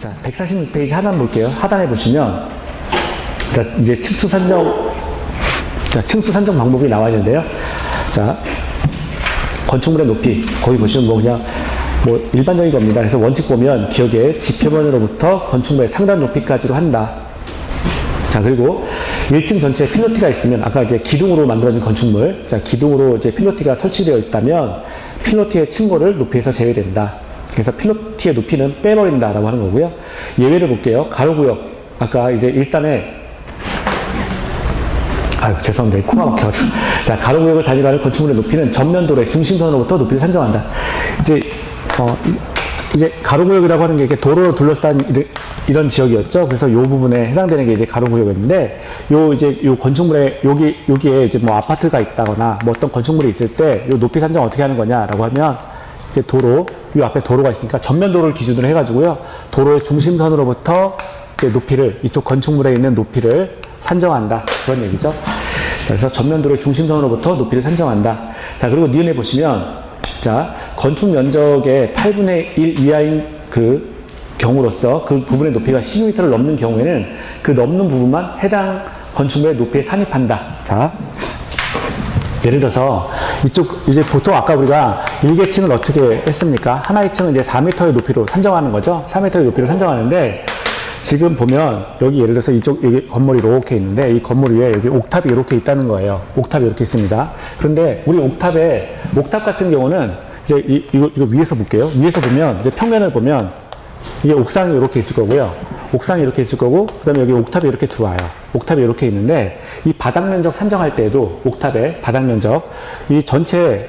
자, 146페이지 하단 볼게요. 하단에 보시면, 자, 이제 층수 산정, 자, 층수 산정 방법이 나와 있는데요. 자, 건축물의 높이, 거기 보시면 뭐 그냥, 뭐 일반적인 겁니다. 그래서 원칙 보면 기억에 지표면으로부터 건축물의 상단 높이까지로 한다. 자, 그리고 1층 전체에 필로티가 있으면, 아까 이제 기둥으로 만들어진 건축물, 자, 기둥으로 이제 필로티가 설치되어 있다면, 필로티의 층고를 높이에서 제외된다. 그래서 필로티의 높이는 빼버린다라고 하는 거고요. 예외를 볼게요. 가로구역. 아까 이제 1단에, 아유, 죄송합니다. 코가 막혀가지고. 자, 가로구역을 단위로 건축물의 높이는 전면도로의 중심선으로부터 높이를 산정한다. 이제 가로구역이라고 하는 게 이렇게 도로로 둘러싼 이런 지역이었죠. 그래서 이 부분에 해당되는 게 이제 가로구역이었는데, 요 건축물에, 여기에 이제 뭐 아파트가 있다거나, 뭐 어떤 건축물이 있을 때, 요 높이 산정 어떻게 하는 거냐라고 하면, 이 앞에 도로가 있으니까 전면 도로를 기준으로 해가지고요. 도로의 중심선으로부터 이제 높이를, 이쪽 건축물에 있는 높이를 산정한다. 그런 얘기죠. 자, 그래서 전면 도로의 중심선으로부터 높이를 산정한다. 자, 그리고 니은에 보시면, 자, 건축 면적의 8분의 1 이하인 그 경우로서 그 부분의 높이가 12m를 넘는 경우에는 그 넘는 부분만 해당 건축물의 높이에 산입한다. 자, 예를 들어서 이쪽 이제 보통 아까 우리가 일개층을 어떻게 했습니까? 하나의 층은 이제 4m의 높이로 산정하는 거죠. 4m의 높이로 산정하는데 지금 보면 여기 예를 들어서 이쪽 여기 건물이 이렇게 있는데 이 건물 위에 여기 옥탑이 이렇게 있다는 거예요. 옥탑이 이렇게 있습니다. 그런데 우리 옥탑 같은 경우는 이제 이거 위에서 볼게요. 위에서 보면 이제 평면을 보면 이게 옥상이 이렇게 있을 거고요. 옥상이 이렇게 있을 거고, 그 다음에 여기 옥탑이 이렇게 들어와요. 옥탑이 이렇게 있는데, 이 바닥 면적 산정할 때에도 옥탑의 바닥 면적, 이 전체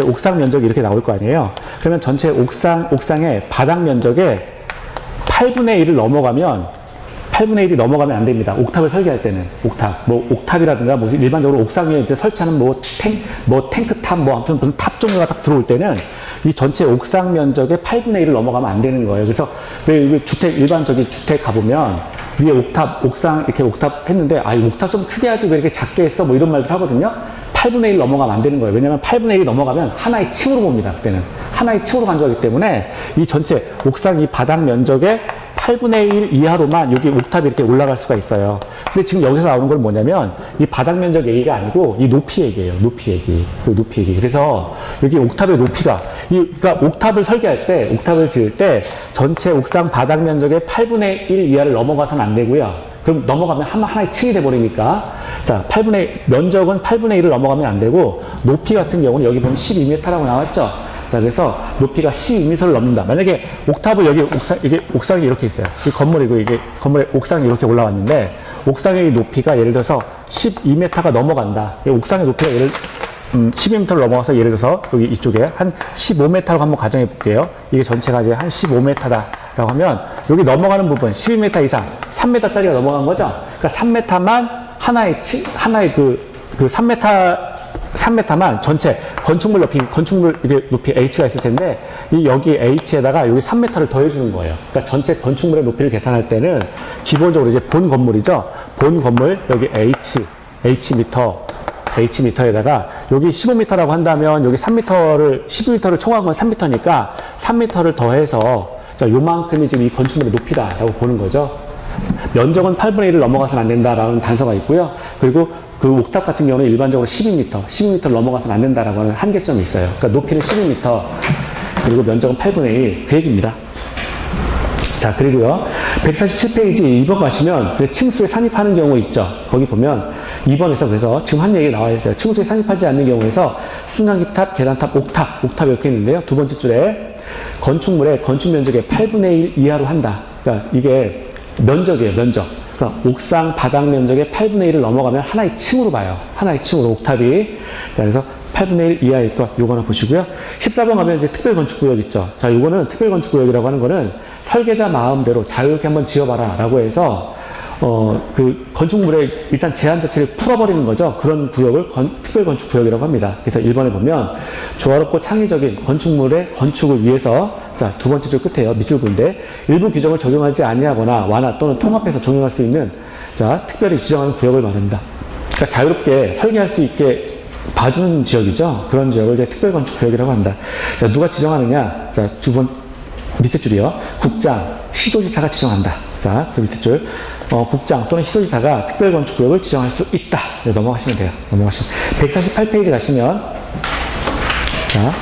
옥상 면적이 이렇게 나올 거 아니에요. 그러면 전체 옥상의 바닥 면적의 8분의 1을 넘어가면 안 됩니다. 옥탑을 설계할 때는. 옥탑이라든가, 뭐, 일반적으로 옥상 위에 이제 설치하는 탱크탑, 아무튼 무슨 탑 종류가 딱 들어올 때는 이 전체 옥상 면적의 8분의 1을 넘어가면 안 되는 거예요. 그래서 왜 일반적인 주택 가보면 위에 옥상 이렇게 옥탑 했는데, 이 옥탑 좀 크게 하지 왜 이렇게 작게 했어? 뭐 이런 말들 하거든요. 8분의 1 넘어가면 안 되는 거예요. 왜냐면 8분의 1이 넘어가면 하나의 층으로 봅니다. 그때는. 하나의 층으로 간주하기 때문에 이 전체 옥상 이 바닥 면적의 8분의 1 이하로만 여기 옥탑이 이렇게 올라갈 수가 있어요. 근데 지금 여기서 나오는 건 뭐냐면 이 바닥 면적 얘기가 아니고 이 높이 얘기예요. 높이 얘기. 그래서 여기 옥탑의 높이가 그러니까 옥탑을 설계할 때, 옥탑을 지을 때 전체 옥상 바닥 면적의 8분의 1 이하를 넘어가서는 안 되고요. 그럼 넘어가면 하나의 층이 돼버리니까 자, 면적은 8분의 1을 넘어가면 안 되고 높이 같은 경우는 여기 보면 12m라고 나왔죠. 자, 그래서 높이가 12m를 넘는다. 만약에 옥탑을 옥상이 이렇게 있어요. 이 건물이고 이게 건물의 옥상이 이렇게 올라왔는데 옥상의 높이가 예를 들어서 12m가 넘어간다. 옥상의 높이가 12m를 넘어가서 예를 들어서 여기 이쪽에 한 15m라고 한번 가정해 볼게요. 이게 전체가 이제 한 15m다라고 하면 여기 넘어가는 부분 12m 이상 3m짜리가 넘어간 거죠. 그러니까 3m만 하나의 3m만 전체 건축물 높이 H가 있을 텐데 여기 H에다가 여기 3m를 더해주는 거예요. 그러니까 전체 건축물의 높이를 계산할 때는 기본적으로 이제 본 건물이죠. 본 건물 여기 H미터에다가 여기 15m라고 한다면 여기 12m를 총합한 건 3m니까 3m를 더해서 자, 요만큼이 지금 이 건축물의 높이다라고 보는 거죠. 면적은 8분의 1을 넘어가서는 안 된다라는 단서가 있고요. 그리고 그 옥탑 같은 경우는 일반적으로 12m를 넘어가서는 안 된다라고 하는 한계점이 있어요. 그러니까 높이는 12m, 그리고 면적은 8분의 1, 그 얘기입니다. 자, 그리고요. 147페이지 2번 가시면 층수에 산입하는 경우 있죠. 거기 보면 2번에서 그래서 지금 한 얘기 나와 있어요. 층수에 산입하지 않는 경우에서 승강기탑, 계단탑, 옥탑 이렇게 있는데요. 두 번째 줄에 건축물의 건축 면적의 8분의 1 이하로 한다. 그러니까 이게 면적이에요, 면적. 그러니까 옥상 바닥 면적의 8분의 1을 넘어가면 하나의 층으로 봐요. 하나의 층으로 옥탑이. 자, 그래서 8분의 1 이하일 것, 요거는 보시고요. 14번 가면 이제 특별건축구역 있죠. 자, 요거는 특별건축구역이라고 하는 거는 설계자 마음대로 자유롭게 한번 지어봐라 라고 해서 그 건축물의 일단 제한 자체를 풀어버리는 거죠. 그런 구역을 특별건축구역이라고 합니다. 그래서 1번에 보면 조화롭고 창의적인 건축물의 건축을 위해서 자, 두 번째 줄 끝에요. 밑줄 보인데 일부 규정을 적용하지 아니하거나 완화 또는 통합해서 적용할 수 있는 자, 특별히 지정하는 구역을 말합니다. 그러니까 자유롭게 설계할 수 있게 봐주는 지역이죠. 그런 지역을 이제 특별건축구역이라고 합니다. 자, 누가 지정하느냐? 자, 두 번 밑에 줄이요. 국장, 시도지사가 지정한다. 자, 그 밑에 줄. 국장 또는 시도지사가 특별건축구역을 지정할 수 있다. 네, 넘어가시면 돼요. 넘어가시면. 148페이지 가시면, 자,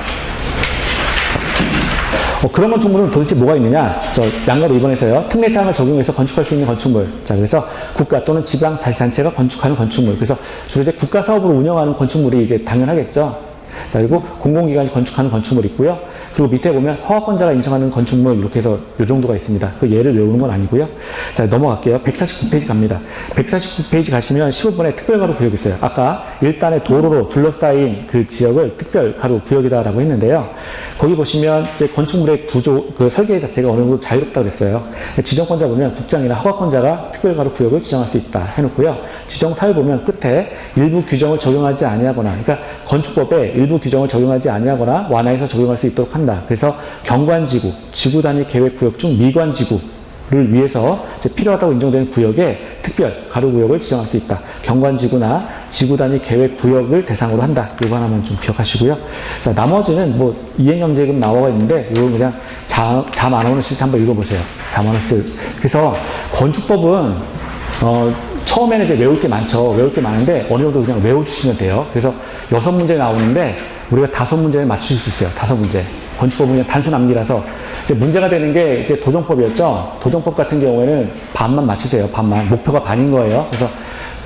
그런 건축물은 도대체 뭐가 있느냐? 양가로 2번에서요. 특례사항을 적용해서 건축할 수 있는 건축물. 자, 그래서 국가 또는 지방 자치단체가 건축하는 건축물. 그래서 주로 이제 국가 사업으로 운영하는 건축물이 이제 당연하겠죠. 자, 그리고 공공기관이 건축하는 건축물이 있고요. 그리고 밑에 보면 허가권자가 인정하는 건축물 이렇게 해서 이 정도가 있습니다. 그 예를 외우는 건 아니고요. 자, 넘어갈게요. 149페이지 갑니다. 149페이지 가시면 15번에 특별가로 구역이 있어요. 아까 일단의 도로로 둘러싸인 그 지역을 특별가로 구역이다라고 했는데요. 거기 보시면 이제 건축물의 구조, 그 설계 자체가 어느 정도 자유롭다고 그랬어요. 지정권자 보면 국장이나 허가권자가 특별가로 구역을 지정할 수 있다 해놓고요. 지정사유 보면 끝에 일부 규정을 적용하지 아니하거나, 그러니까 건축법에 일부 규정을 적용하지 아니하거나 완화해서 적용할 수 있도록 한다. 그래서 경관지구, 지구 단위 계획 구역 중 미관지구를 위해서 필요하다고 인정되는 구역에 특별 가로 구역을 지정할 수 있다. 경관지구나 지구 단위 계획 구역을 대상으로 한다. 이거 하나만 좀 기억하시고요. 자, 나머지는 뭐 이행정제금 나와 있는데 이건 그냥 잠 안 오는 시트 한번 읽어보세요. 잠 안 오는 시트. 그래서 건축법은 처음에는 이제 외울 게 많죠. 외울 게 많은데 어느 정도 그냥 외워주시면 돼요. 그래서 6문제 나오는데 우리가 5문제를 맞추실 수 있어요. 5문제. 건축법은 그냥 단순 암기라서 이제 문제가 되는 게 이제 도정법이었죠. 도정법 같은 경우에는 반만 맞추세요. 반만. 목표가 반인 거예요. 그래서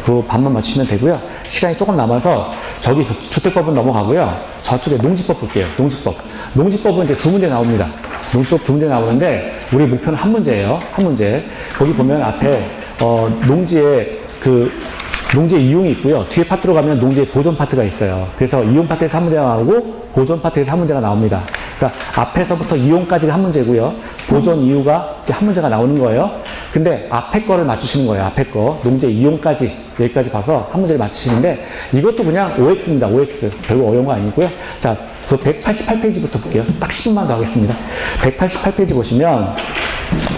그 반만 맞추시면 되고요. 시간이 조금 남아서 저기 주택법은 넘어가고요. 저쪽에 농지법 볼게요. 농지법. 농지법은 이제 2문제 나옵니다. 농지법 2문제 나오는데 우리 목표는 1문제예요. 1문제. 거기 보면 앞에 농지의 이용이 있고요. 뒤에 파트로 가면 농지의 보존 파트가 있어요. 그래서 이용 파트에서 한 문제가 나오고 보존 파트에서 한 문제가 나옵니다. 그러니까 앞에서부터 이용까지가 한 문제고요. 보존 이유가 이제 한 문제가 나오는 거예요. 근데 앞에 거를 맞추시는 거예요. 앞에 거. 농지의 이용까지 여기까지 봐서 한 문제를 맞추시는데 이것도 그냥 OX입니다. OX. 별로 어려운 거 아니고요. 자, 그 188페이지부터 볼게요. 딱 10분만 더 하겠습니다. 188페이지 보시면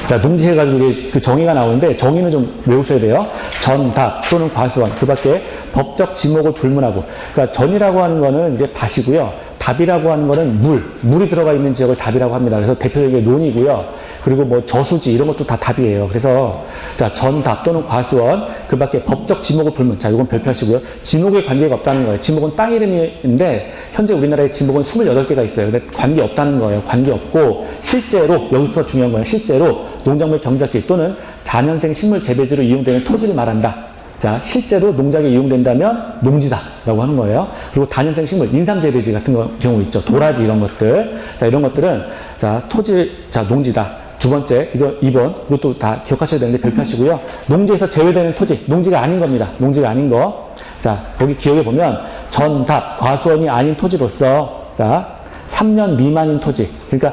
자, 농지 해가지고 이제 그 정의가 나오는데 정의는 좀 외우셔야 돼요. 전, 답 또는 과수원. 그 밖에 법적 지목을 불문하고. 그러니까 전이라고 하는 거는 이제 밭이고요. 답이라고 하는 거는 물이 들어가 있는 지역을 답이라고 합니다. 그래서 대표적인 논이고요. 그리고 뭐 저수지 이런 것도 다 답이에요. 그래서 자, 전, 답 또는 과수원. 그 밖에 법적 지목을 불문. 자, 이건 별표하시고요. 지목에 관계가 없다는 거예요. 지목은 땅 이름인데 현재 우리나라에 지목은 28개가 있어요. 근데 관계 없다는 거예요. 관계 없고 실제로 여기서 중요한 거예요. 실제로 농작물 경작지 또는 다년생 식물 재배지로 이용되는 토지를 말한다. 자, 실제로 농작에 이용된다면 농지다라고 하는 거예요. 그리고 다년생 식물, 인삼 재배지 같은 경우 있죠. 도라지 이런 것들. 자, 이런 것들은 자, 토지, 자, 농지다. 두 번째, 이거 2번. 이것도 다 기억하셔야 되는데 별표하시고요. 농지에서 제외되는 토지, 농지가 아닌 겁니다. 농지가 아닌 거. 자, 거기 기억해 보면 전, 답, 과수원이 아닌 토지로서 자, 3년 미만인 토지. 그러니까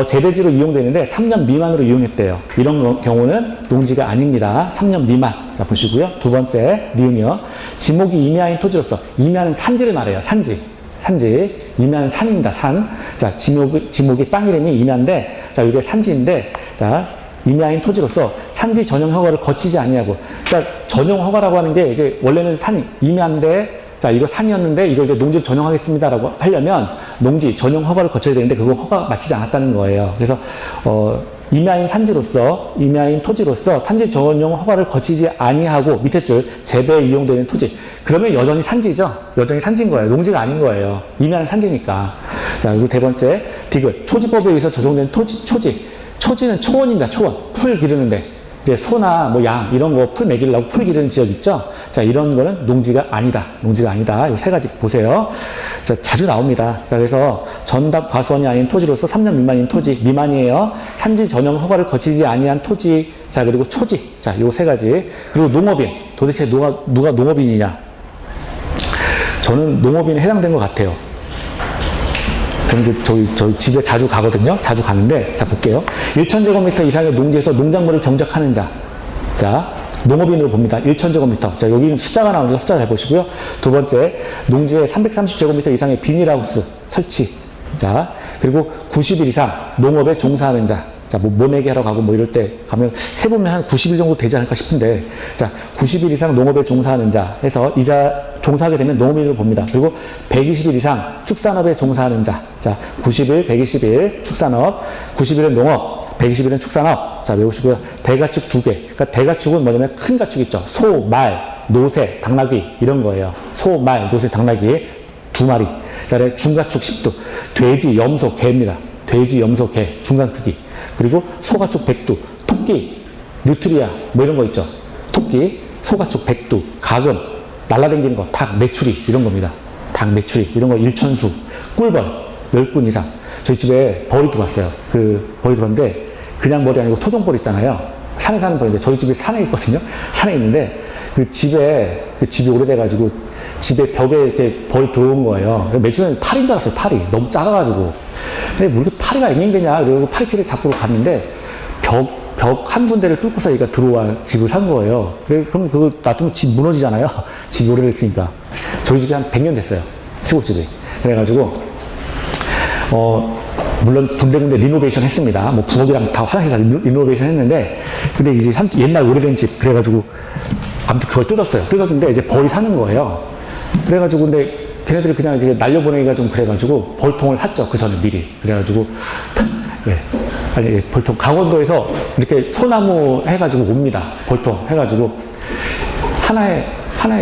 재배지로 이용되는데 3년 미만으로 이용했대요. 이런 경우는 농지가 아닙니다. 3년 미만. 자, 보시고요. 두 번째, 니은이요. 지목이 임야인 토지로서. 임야는 산지를 말해요. 산지. 임야는 산입니다. 산. 자, 지목이 땅 이름이 임야인데, 자, 이게 산지인데, 자, 임야인 토지로서 산지 전용 허가를 거치지 아니하고. 그러니까 전용 허가라고 하는 게 이제 원래는 임야인데, 자, 이거 산이었는데 이걸 이제 농지를 전용하겠습니다라고 하려면 농지 전용 허가를 거쳐야 되는데 그거 허가 마치지 않았다는 거예요. 그래서 임야인 토지로서 산지 전용 허가를 거치지 아니하고 밑에 줄 재배에 이용되는 토지. 그러면 여전히 산지죠. 여전히 산지인 거예요. 농지가 아닌 거예요. 임야는 산지니까. 자, 그리고 네 번째 디귿. 초지법에 의해서 조정된 초지. 초지는 초원입니다. 초원. 풀 기르는데. 이제 소나 뭐 양 이런 거 풀 먹이려고 풀 기르는 지역 있죠. 자, 이런 거는 농지가 아니다. 농지가 아니다. 이 세 가지 보세요. 자, 자주 나옵니다. 자, 그래서 전답 과수원이 아닌 토지로서 3년 미만인 토지, 미만이에요. 산지 전용 허가를 거치지 아니한 토지. 자, 그리고 초지. 자, 요 세 가지. 그리고 농업인. 도대체 누가 농업인이냐? 저는 농업인에 해당된 것 같아요. 저희 집에 자주 가거든요. 자주 가는데, 자, 볼게요. 1,000제곱미터 이상의 농지에서 농작물을 경작하는 자. 자, 농업인으로 봅니다. 1,000제곱미터. 자, 여기는 숫자가 나오니까 숫자 잘 보시고요. 두 번째, 농지에 330제곱미터 이상의 비닐하우스 설치. 자, 그리고 90일 이상 농업에 종사하는 자. 자, 뭐 모내기 하러 가고 뭐 이럴 때 가면 세보면 한 90일 정도 되지 않을까 싶은데, 자, 90일 이상 농업에 종사하는 자 해서 종사하게 되면 농업인으로 봅니다. 그리고 120일 이상 축산업에 종사하는 자. 자, 90일, 120일 축산업, 90일은 농업, 120일은 축산업. 자, 외우시고요. 대가축 2개. 그러니까 대가축은 뭐냐면 큰 가축 있죠. 소, 말, 노새, 당나귀 이런 거예요. 소, 말, 노새, 당나귀 2마리. 그다음에 중가축 10두. 돼지, 염소, 개입니다. 돼지, 염소, 개 중간 크기. 그리고 소가축 100두. 토끼, 뉴트리아 뭐 이런 거 있죠. 토끼, 소가축 100두. 가금, 날라다니는 거, 닭, 메추리 이런 겁니다. 닭, 메추리 이런 거 1천수. 꿀벌 10군 이상. 저희 집에 벌이 들어왔어요. 그 벌이 들어왔는데 그냥 벌이 아니고 토종벌 있잖아요. 산에 사는 벌인데 저희 집이 산에 있거든요. 산에 있는데 그 집이 오래돼가지고 집에 벽에 이렇게 벌이 들어온 거예요. 맨 처음에 파리인 줄 알았어요. 파리. 너무 작아가지고. 근데 뭐 이렇게 파리가 앵앵대냐 그리고 파리채를 잡고 갔는데 벽 한 군데를 뚫고서 얘가 들어와 집을 산 거예요. 그럼 그거 놔두면 집 무너지잖아요. 집이 오래됐으니까. 저희 집이 한 100년 됐어요. 시골집이. 그래가지고 물론 군데군데 리노베이션 했습니다. 뭐 부엌이랑 다 화장실 다 리노베이션 했는데 근데 이제 옛날 오래된 집 그래가지고 아무튼 그걸 뜯었어요. 뜯었는데 이제 벌이 사는 거예요. 그래가지고 근데 걔네들이 그냥 이렇게 날려보내기가 좀 그래가지고 벌통을 샀죠. 그 전에 미리. 그래가지고 벌통 강원도에서 이렇게 소나무 해가지고 옵니다. 벌통 해가지고 하나에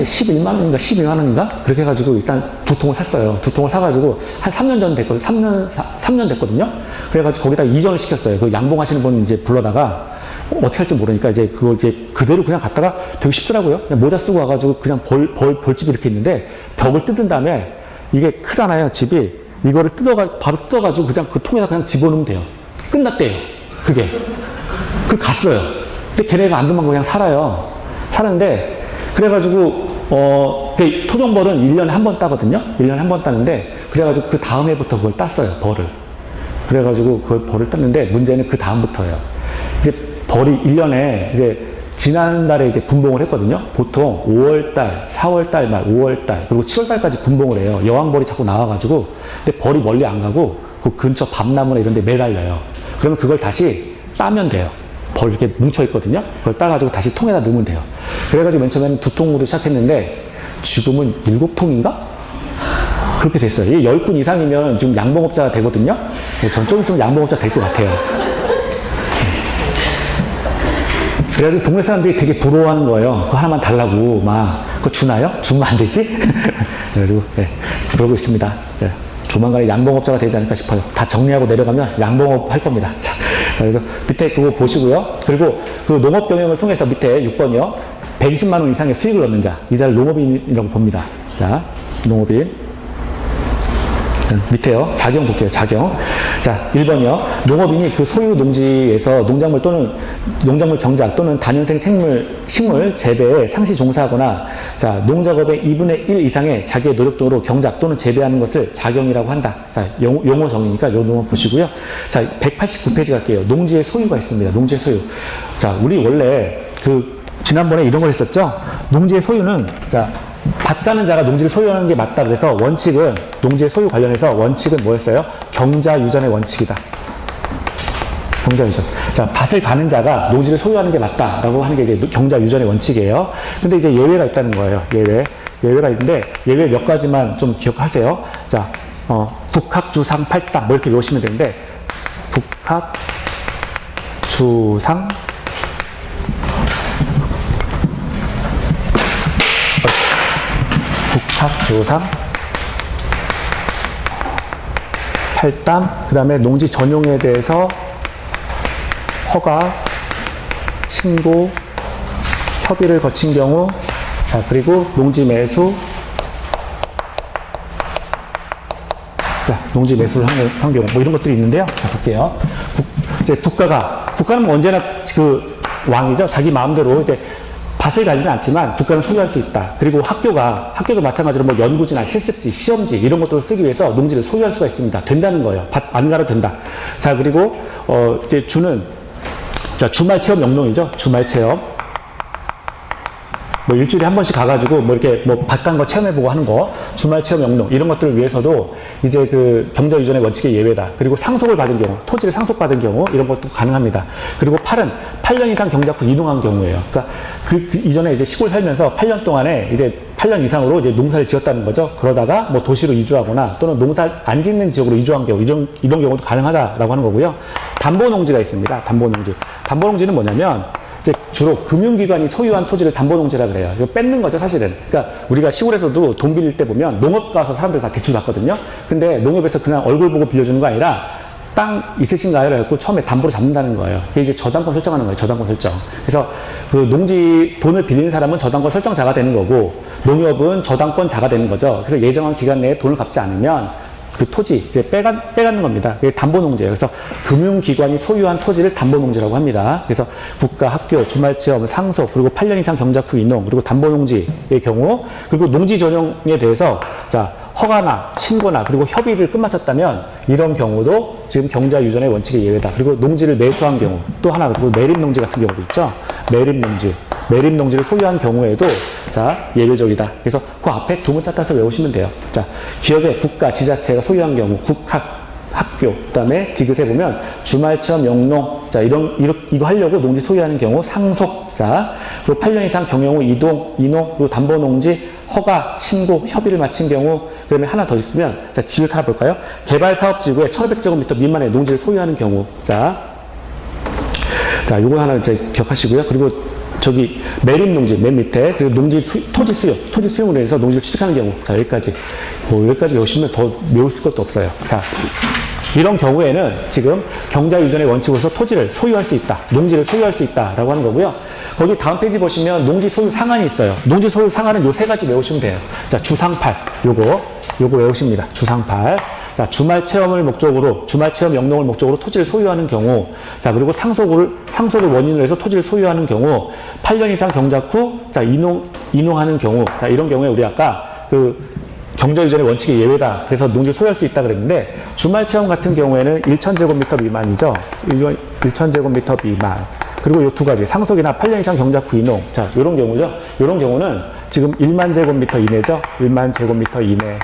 11만 원인가 12만 원인가 그렇게 해가지고 일단 2통을 샀어요. 2통을 사가지고 한 3년 전 됐거든요. 3년 됐거든요. 그래가지고 거기다 이전을 시켰어요. 그 양봉하시는 분 이제 불러다가 어떻게 할지 모르니까 이제 그거 이제 그대로 그냥 갔다가 되게 쉽더라고요. 그냥 모자 쓰고 와가지고 그냥 벌집이 이렇게 있는데 벽을 뜯은 다음에 이게 크잖아요. 집이 이거를 바로 뜯어가지고 그냥 그 통에다 그냥 집어넣으면 돼요. 끝났대요. 그게. 갔어요. 근데 걔네가 안 도망가고 그냥 살아요. 사는데 그래가지고 토종벌은 1년에 한 번 따거든요. 1년에 한 번 따는데 그래가지고 그 다음 해부터 그걸 땄어요. 벌을. 그래가지고 그걸 벌을 땄는데 문제는 그 다음부터예요. 이제 벌이 1년에 이제 지난달에 이제 분봉을 했거든요. 보통 5월달, 4월달 말, 5월달 그리고 7월달까지 분봉을 해요. 여왕벌이 자꾸 나와가지고 근데 벌이 멀리 안 가고 그 근처 밤나무나 이런 데 매달려요. 그러면 그걸 다시 따면 돼요. 벌 이렇게 뭉쳐있거든요. 그걸 따가지고 다시 통에다 넣으면 돼요. 그래가지고 맨 처음에는 2통으로 시작했는데 지금은 7통인가? 그렇게 됐어요. 이게 10군 이상이면 지금 양봉업자가 되거든요. 전 좀 있으면 양봉업자 될 것 같아요. 그래가지고 동네 사람들이 되게 부러워하는 거예요. 그거 하나만 달라고 그거 주나요? 주면 안 되지? 그래가지고 그러고 있습니다. 조만간에 양봉업자가 되지 않을까 싶어요. 다 정리하고 내려가면 양봉업 할 겁니다. 자, 그래서 밑에 그거 보시고요. 그리고 그 농업 경영을 통해서 밑에 6번이요. 120만 원 이상의 수익을 얻는 자. 이 자를 농업인이라고 봅니다. 자, 농업인. 밑에요. 작용 볼게요. 작용. 자, 1번이요. 농업인이 그 소유 농지에서 농작물 또는 농작물 경작 또는 다년생 식물 재배에 상시 종사하거나 자, 농작업의 2분의 1 이상의 자기의 노력 등으로 경작 또는 재배하는 것을 작용이라고 한다. 자, 용어 정의니까 요 용어 보시고요. 자, 189페이지 갈게요. 농지의 소유가 있습니다. 농지의 소유. 자, 우리 원래 지난번에 이런 걸 했었죠? 농지의 소유는 자, 밭 가는 자가 농지를 소유하는 게 맞다. 그래서 원칙은 농지의 소유 관련해서 원칙은 뭐였어요? 경자유전의 원칙이다. 경자유전. 자, 밭을 가는 자가 농지를 소유하는 게 맞다라고 하는 게 이제 경자유전의 원칙이에요. 근데 이제 예외가 있다는 거예요. 예외가 있는데 예외 몇 가지만 좀 기억하세요. 자, 국학주상 8당 뭐 이렇게 외우시면 되는데 국학주상 국학주상 8단 그 다음에 농지 전용에 대해서 허가, 신고, 협의를 거친 경우 자 그리고 농지 매수 자 농지 매수를 한 경우 뭐 이런 것들이 있는데요. 자 볼게요. 이제 국가는 뭐 언제나 그 왕이죠. 자기 마음대로 이제 밭을 가지는 않지만 국가는 소유할 수 있다. 그리고 학교도 마찬가지로 뭐 연구지나 실습지, 시험지 이런 것들을 쓰기 위해서 농지를 소유할 수가 있습니다. 된다는 거예요. 밭 안 가도 된다. 자 그리고 이제 자 주말 체험 영농이죠. 주말 체험. 뭐 일주일에 한 번씩 가가지고 뭐 이렇게 뭐 밭 간 거 체험해보고 하는 거 주말 체험 영농 이런 것들을 위해서도 이제 그 경자유전의 원칙의 예외다. 그리고 상속을 받은 경우 토지를 상속받은 경우 이런 것도 가능합니다. 그리고 8년 이상 경작 후 이동한 경우예요. 그러니까 그 이전에 이제 시골 살면서 8년 동안에 이제 8년 이상으로 이제 농사를 지었다는 거죠. 그러다가 뭐 도시로 이주하거나 또는 농사 안 짓는 지역으로 이주한 경우, 이런 경우도 가능하다라고 하는 거고요. 담보농지가 있습니다. 담보농지. 담보농지는 뭐냐면 이제 주로 금융기관이 소유한 토지를 담보농지라 그래요. 이거 뺏는 거죠, 사실은. 그러니까 우리가 시골에서도 돈 빌릴 때 보면 농업 가서 사람들 다 대출 받거든요. 근데 농협에서 그냥 얼굴 보고 빌려주는 거 아니라 땅 있으신가요? 라고 처음에 담보로 잡는다는 거예요. 그게 이제 저당권 설정하는 거예요. 저당권 설정. 그래서 그 농지 돈을 빌리는 사람은 저당권 설정자가 되는 거고 농협은 저당권자가 되는 거죠. 그래서 예정한 기간 내에 돈을 갚지 않으면 그 토지 이제 빼가는 겁니다. 그게 담보농지예요. 그래서 금융기관이 소유한 토지를 담보농지라고 합니다. 그래서 국가, 학교, 주말체험, 상속, 그리고 8년 이상 경작 후 이농, 그리고 담보농지의 경우, 그리고 농지 전용에 대해서 자 허가나 신고나 그리고 협의를 끝마쳤다면 이런 경우도 지금 경자 유전의 원칙의 예외다. 그리고 농지를 매수한 경우 또 하나, 그리고 매립농지 같은 경우도 있죠. 매립농지를 소유한 경우에도 자 예외적이다. 그래서 그 앞에 두 문자 따서 외우시면 돼요. 자 기업의 국가, 지자체가 소유한 경우 국학, 학교, 그다음에 디귿에 보면 주말체험, 영농, 자 이거 하려고 농지 소유하는 경우 상속, 자 그리고 8년 이상 경영 후 이농, 그리고 담보농지 허가, 신고, 협의를 마친 경우, 그다음에 하나 더 있으면 자 지역 하나 볼까요? 개발사업지구에 1,500제곱미터 미만의 농지를 소유하는 경우, 자 요거 하나 이제 기억하시고요. 그리고 저기 매립농지 맨 밑에 그리고 토지 수용으로 해서 농지를 취득하는 경우, 자 여기까지 여기까지 외우시면 더 외우실 것도 없어요. 자 이런 경우에는 지금 경자 유전의 원칙으로서 토지를 소유할 수 있다, 농지를 소유할 수 있다라고 하는 거고요. 거기 다음 페이지 보시면 농지 소유 상한이 있어요. 농지 소유 상한은 요 세 가지 외우시면 돼요. 자 주상팔 요거 외우십니다. 주상팔. 자, 주말 체험 영농을 목적으로 토지를 소유하는 경우, 자, 그리고 상속을 원인으로 해서 토지를 소유하는 경우, 8년 이상 경작 후, 자, 이농하는 경우, 자, 이런 경우에 우리 아까 그 경자유전의 원칙의 예외다. 그래서 농지를 소유할 수 있다 그랬는데, 주말 체험 같은 경우에는 1,000제곱미터 미만이죠. 1,000제곱미터 미만. 그리고 요 두 가지, 상속이나 8년 이상 경작 후 이농. 자, 요런 경우죠. 요런 경우는 지금 1만 제곱미터 이내죠. 1만 제곱미터 이내.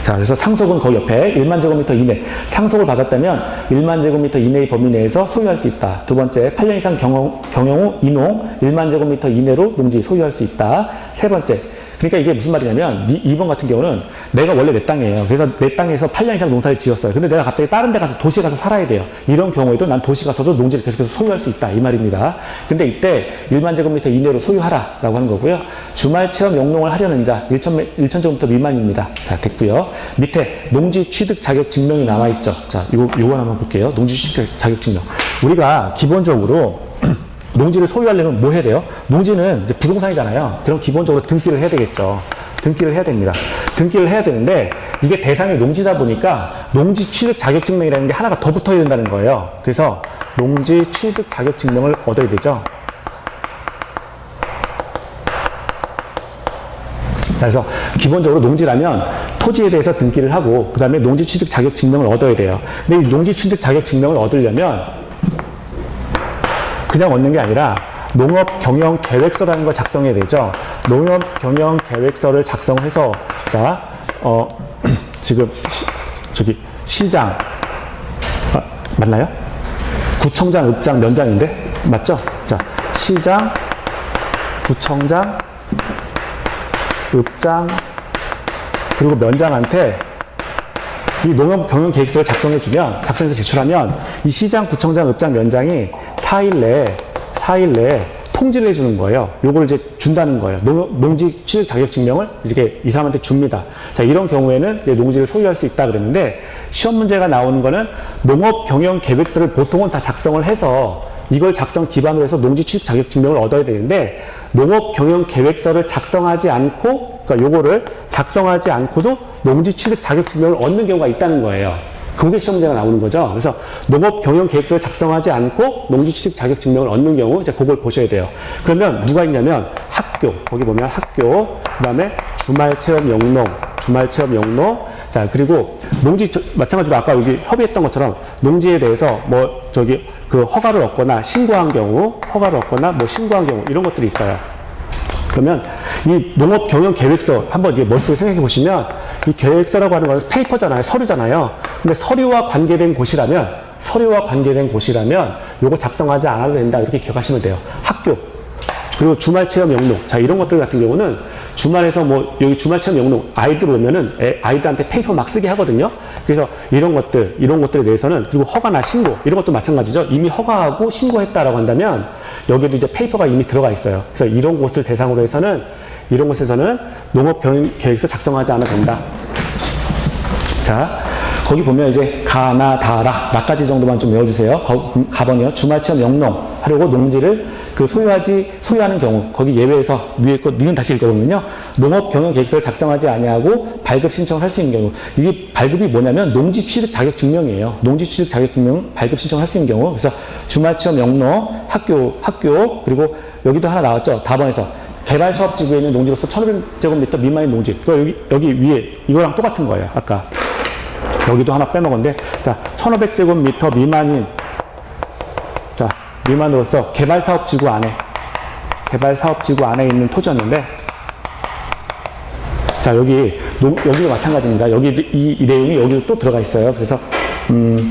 자, 그래서 상속은 거기 옆에 1만 제곱미터 이내. 상속을 받았다면 1만 제곱미터 이내의 범위 내에서 소유할 수 있다. 두 번째, 8년 이상 경영 후 이농 1만 제곱미터 이내로 농지 소유할 수 있다. 세 번째, 그러니까 이게 무슨 말이냐면 2번 같은 경우는 내가 원래 내 땅이에요. 그래서 내 땅에서 8년 이상 농사를 지었어요. 근데 내가 갑자기 다른 데 가서 도시에 가서 살아야 돼요. 이런 경우에도 난 도시 가서도 농지를 계속해서 소유할 수 있다. 이 말입니다. 근데 이때 1만 제곱미터 이내로 소유하라 라고 하는 거고요. 주말 체험 영농을 하려는 자 1,000제곱미터 미만입니다. 자, 됐고요. 밑에 농지 취득 자격 증명이 나와 있죠. 자, 요거 한번 볼게요. 농지 취득 자격 증명. 우리가 기본적으로 농지를 소유하려면 뭐 해야 돼요? 농지는 이제 부동산이잖아요. 그럼 기본적으로 등기를 해야 되겠죠. 등기를 해야 됩니다. 등기를 해야 되는데 이게 대상이 농지다 보니까 농지 취득 자격증명이라는 게 하나가 더 붙어야 된다는 거예요. 그래서 농지 취득 자격증명을 얻어야 되죠. 그래서 기본적으로 농지라면 토지에 대해서 등기를 하고 그 다음에 농지 취득 자격증명을 얻어야 돼요. 근데 이 농지 취득 자격증명을 얻으려면 그냥 얻는 게 아니라 농업 경영 계획서라는 걸 작성해야 되죠. 농업 경영 계획서를 작성해서 자, 지금 시장 맞나요? 구청장, 읍장, 면장인데 맞죠? 자, 시장, 구청장, 읍장 그리고 면장한테 이 농업 경영 계획서를 작성해서 제출하면 이 시장, 구청장, 읍장, 면장이 4일 내에 통지를 해주는 거예요. 요걸 이제 준다는 거예요. 농지 취득 자격증명을 이렇게 이 사람한테 줍니다. 자, 이런 경우에는 이제 농지를 소유할 수 있다 그랬는데 시험 문제가 나오는 거는 농업 경영 계획서를 보통은 다 작성을 해서 이걸 작성 기반으로 해서 농지 취득 자격증명을 얻어야 되는데 농업 경영 계획서를 작성하지 않고 그러니까 요거를 작성하지 않고도 농지 취득 자격증명을 얻는 경우가 있다는 거예요. 그게 시험 문제가 나오는 거죠. 그래서 농업 경영 계획서를 작성하지 않고 농지 취득 자격증명을 얻는 경우 이제 그걸 보셔야 돼요. 그러면 누가 있냐면 학교, 거기 보면 학교, 그다음에 주말 체험 영농. 자, 그리고 농지 마찬가지로 아까 여기 협의했던 것처럼 농지에 대해서 그 허가를 얻거나 신고한 경우 이런 것들이 있어요. 그러면 이 농업 경영 계획서 한번 이제 머릿속에 생각해 보시면 이 계획서라고 하는 건 페이퍼잖아요. 서류잖아요. 근데 서류와 관계된 곳이라면 요거 작성하지 않아도 된다. 이렇게 기억하시면 돼요. 학교, 그리고 주말 체험 영농. 자, 이런 것들 같은 경우는 주말에서 뭐 여기 주말 체험 영농 아이들 오면은 아이들한테 페이퍼 막 쓰게 하거든요. 그래서 이런 것들에 대해서는 그리고 허가나 신고 이런 것도 마찬가지죠. 이미 허가하고 신고했다라고 한다면 여기에도 이제 페이퍼가 이미 들어가 있어요. 그래서 이런 곳을 대상으로 해서는 이런 곳에서는 농업 계획서 작성하지 않아도 된다. 자, 거기 보면 이제 가나 다라 나까지 정도만 좀 외워주세요. 가번이요. 주말 체험 영농 하려고 농지를 소유하는 경우 거기 예외에서 위에 것 니는 다시 읽어보면요. 농업 경영 계획서를 작성하지 아니하고 발급 신청을 할 수 있는 경우 이게 발급이 뭐냐면 농지 취득 자격 증명이에요. 농지 취득 자격 증명 발급 신청을 할 수 있는 경우 그래서 주말 체험 영농 학교 그리고 여기도 하나 나왔죠. 다번에서 개발 사업 지구에 있는 농지로서 1,500제곱미터 미만인 농지. 여기 위에 이거랑 똑같은 거예요. 아까 여기도 하나 빼먹었는데 자 1,500제곱미터 미만인 미만으로서 개발 사업 지구 안에 있는 토지였는데 자 여기도 마찬가지입니다. 여기 이 내용이 여기도 또 들어가 있어요. 그래서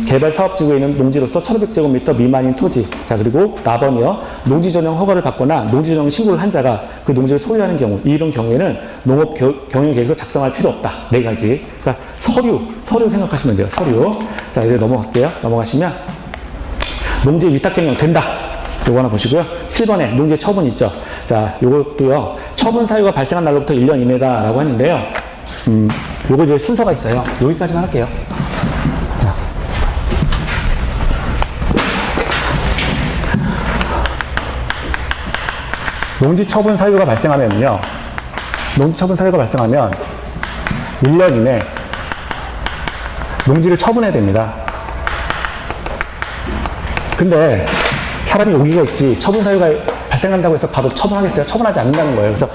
개발 사업 지구에 있는 농지로서 1,500제곱미터 미만인 토지. 자, 그리고 4번이요. 농지 전용 허가를 받거나 농지 전용 신고를 한 자가 그 농지를 소유하는 경우, 이런 경우에는 농업 경영 계획서 작성할 필요 없다. 4가지. 그러니까 서류 생각하시면 돼요. 서류. 자, 이제 넘어갈게요. 넘어가시면 농지 위탁 경영 된다. 요거 하나 보시고요. 7번에 농지 처분 있죠. 자, 요것도요. 처분 사유가 발생한 날로부터 1년 이내다라고 하는데요. 요거 이제 순서가 있어요. 여기까지만 할게요. 농지 처분 사유가 발생하면요. 1년 이내 농지를 처분해야 됩니다. 근데 사람이 오기가 있지 처분 사유가 발생한다고 해서 바로 처분하겠어요? 처분하지 않는다는 거예요. 그래서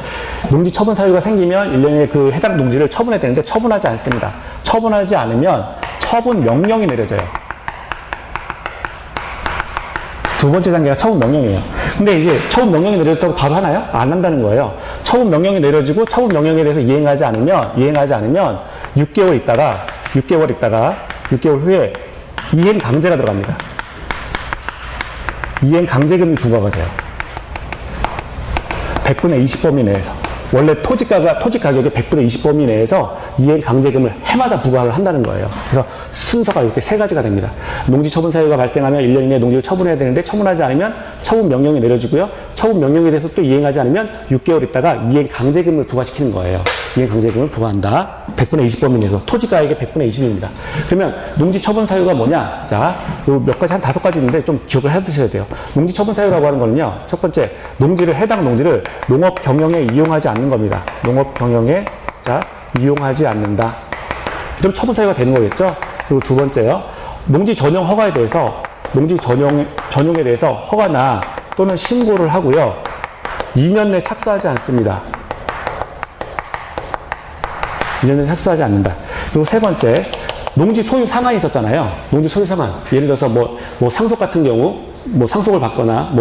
농지 처분 사유가 생기면 1년에 그 해당 농지를 처분해야 되는데 처분하지 않습니다. 처분하지 않으면 처분 명령이 내려져요. 두 번째 단계가 처분 명령이에요. 근데 이제 처분 명령이 내려졌다고 바로 하나요? 안 한다는 거예요. 처분 명령이 내려지고 처분 명령에 대해서 이행하지 않으면 6개월 있다가 6개월 후에 이행 강제가 들어갑니다. 이행 강제금이 부과가 돼요. 100분의 20 범위 내에서. 원래 토지 가격의 100분의 20 범위 내에서 이행 강제금을 해마다 부과를 한다는 거예요. 그래서 순서가 이렇게 3가지가 됩니다. 농지 처분 사유가 발생하면 1년 이내에 농지를 처분해야 되는데 처분하지 않으면 처분 명령이 내려지고요. 처분 명령에 대해서 또 이행하지 않으면 6개월 있다가 이행 강제금을 부과시키는 거예요. 이행 강제금을 부과한다. 100분의 20 범위 내에서 토지 가격의 100분의 20입니다. 그러면 농지 처분 사유가 뭐냐? 자, 요 몇 가지 한 5가지 있는데 좀 기억을 해 두셔야 돼요. 농지 처분 사유라고 하는 거는요. 첫 번째, 해당 농지를 농업 경영에 이용하지 않는 겁니다. 농업 경영에 이용하지 않는다. 그럼 처분 사유가 되는 거겠죠? 그리고 두 번째요. 농지 전용 허가에 대해서 전용에 대해서 허가나 또는 신고를 하고요. 2년 내 착수하지 않습니다. 2년 내 착수하지 않는다. 그리고 세 번째, 농지 소유 상한이 있었잖아요. 농지 소유 상한. 예를 들어서 뭐 상속 같은 경우, 상속을 받거나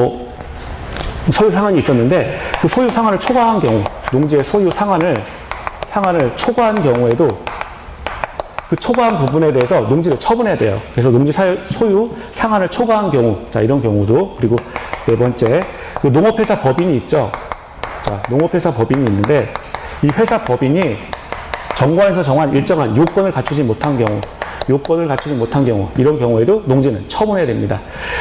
소유 상한이 있었는데 그 소유 상한을 초과한 경우, 농지의 소유 상한을 초과한 경우에도 그 초과한 부분에 대해서 농지를 처분해야 돼요. 그래서 농지 소유 상한을 초과한 경우, 자, 이런 경우도. 그리고 네 번째, 그 농업회사 법인이 있죠. 자, 농업회사 법인이 있는데 이 회사 법인이 정관에서 정한 일정한 요건을 갖추지 못한 경우, 이런 경우에도 농지는 처분해야 됩니다.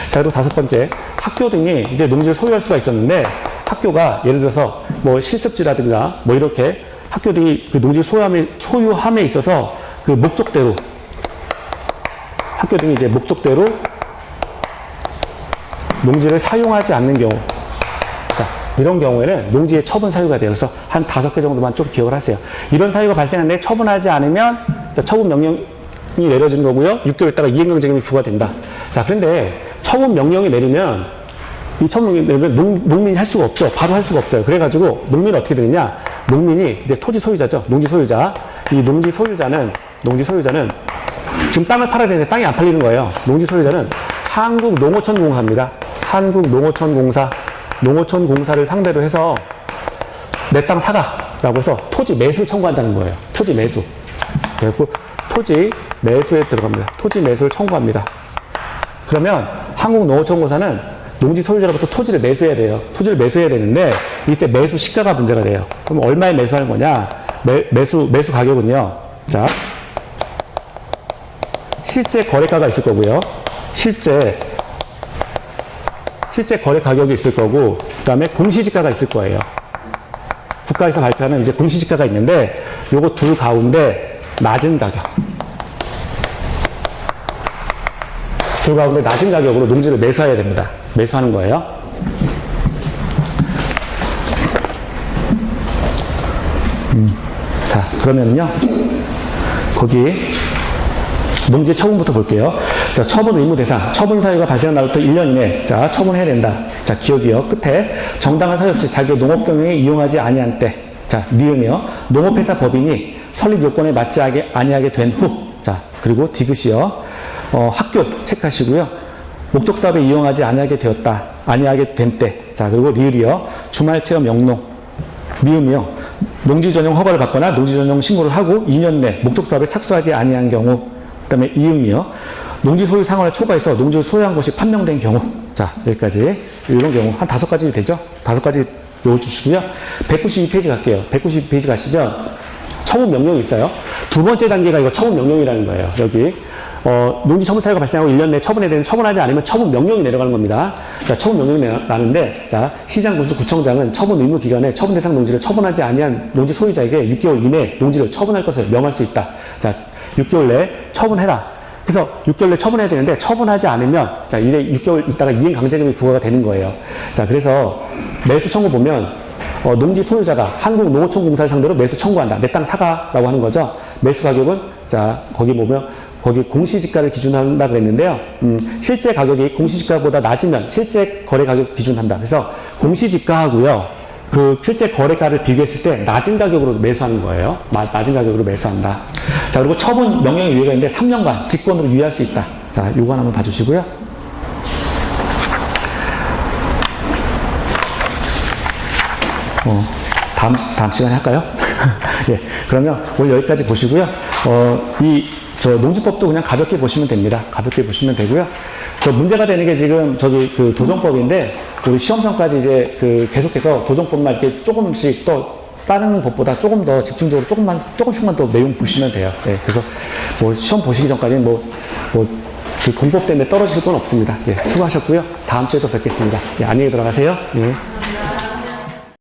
자, 그리고 5번째, 학교 등이 이제 농지를 소유할 수가 있었는데 학교가 예를 들어서 실습지라든가 이렇게 학교 등이 그 농지를 소유함에 있어서 그 목적대로 학교 등이 이제 목적대로 농지를 사용하지 않는 경우, 자, 이런 경우에는 농지의 처분 사유가 돼요. 그래서 한 5개 정도만 좀 기억을 하세요. 이런 사유가 발생했는데 처분하지 않으면 처분 명령이 내려지는 거고요. 6개월 있다가 이행강제금이 부과된다. 자, 그런데 처분 명령이 내리면 이 처분 명령이 내리면 농민이 할 수가 없죠. 바로 할 수가 없어요. 그래가지고 농민은 어떻게 되느냐? 농민이 이제 토지 소유자죠. 농지 소유자. 이 농지 소유자는 지금 땅을 팔아야 되는데 땅이 안 팔리는 거예요. 농지 소유자는 한국농어촌공사입니다. 한국농어촌공사. 농어촌공사를 상대로 해서 내 땅 사가라고 해서 토지 매수를 청구한다는 거예요. 토지 매수. 그래서 토지 매수에 들어갑니다. 토지 매수를 청구합니다. 그러면 한국농어촌공사는 농지 소유자로부터 토지를 매수해야 돼요. 토지를 매수해야 되는데 이때 매수 시가가 문제가 돼요. 그럼 얼마에 매수하는 거냐? 매수 가격은요. 자, 실제 거래가가 있을 거고요. 실제 거래 가격이 있을 거고, 그 다음에 공시지가가 있을 거예요. 국가에서 발표하는 이제 공시지가가 있는데, 요거 둘 가운데 낮은 가격. 둘 가운데 낮은 가격으로 농지를 매수해야 됩니다. 매수하는 거예요. 자, 그러면요. 거기, 농지 처분부터 볼게요. 자, 처분 의무 대상. 처분 사유가 발생한 날부터 1년 이내. 자, 처분해야 된다. 자, 기억이요. 끝에 정당한 사유 없이 자기 농업 경영에 이용하지 아니한 때. 자, 니은이요. 농업회사 법인이 설립 요건에 맞지 아니하게 된 후. 자, 그리고 디귿이요. 학교 체크하시고요. 목적 사업에 이용하지 아니하게 된 때. 자, 그리고 리을이요. 주말 체험 영농. 미음이요. 농지 전용 허가를 받거나 농지 전용 신고를 하고 2년 내 목적 사업에 착수하지 아니한 경우. 그 다음에 이음이요. 농지 소유 상환을 초과해서 농지를 소유한 것이 판명된 경우. 자, 여기까지. 이런 경우. 한 5가지 되죠? 5가지 넣어주시고요. 192페이지 갈게요. 192페이지 가시면 처분 명령이 있어요. 두 번째 단계가 이거 처분 명령이라는 거예요. 여기. 농지 처분 사유가 발생하고 1년 내에 처분해야 되는 처분하지 않으면 처분 명령이 내려가는 겁니다. 자, 처분 명령이 나는데, 자, 시장 군수 구청장은 처분 의무 기간에 처분 대상 농지를 처분하지 아니한 농지 소유자에게 6개월 이내에 농지를 처분할 것을 명할 수 있다. 자, 6개월 내에 처분해라. 그래서 6개월 내에 처분해야 되는데 처분하지 않으면 자, 이래 6개월 있다가 이행 강제금이 부과가 되는 거예요. 자, 그래서 매수 청구 보면 농지 소유자가 한국농어촌공사를 상대로 매수 청구한다. 내 땅 사가라고 하는 거죠. 매수 가격은 자, 거기 보면 거기 공시지가를 기준한다 그랬는데요. 실제 가격이 공시지가보다 낮으면 실제 거래 가격 기준한다. 그래서 공시지가하고요. 그 실제 거래가를 비교했을 때 낮은 가격으로 매수하는 거예요. 낮은 가격으로 매수한다. 자, 그리고 처분 명령의 유예가 있는데 3년간 직권으로 유예할 수 있다. 자, 요거 한번 봐주시고요. 다음 시간에 할까요? 예, 그러면 오늘 여기까지 보시고요. 저 농지법도 그냥 가볍게 보시면 됩니다. 가볍게 보시면 되고요. 저 문제가 되는 게 지금 저기 그 도정법인데 그 시험 전까지 이제 그 계속해서 도정법만 이렇게 조금씩 또 다른 법보다 조금 더 집중적으로 조금씩만 더 내용 보시면 돼요. 예, 그래서 뭐 시험 보시기 전까지는 그 공법 때문에 떨어질 건 없습니다. 예, 수고하셨고요. 다음 주에 또 뵙겠습니다. 예, 안녕히 들어가세요. 예.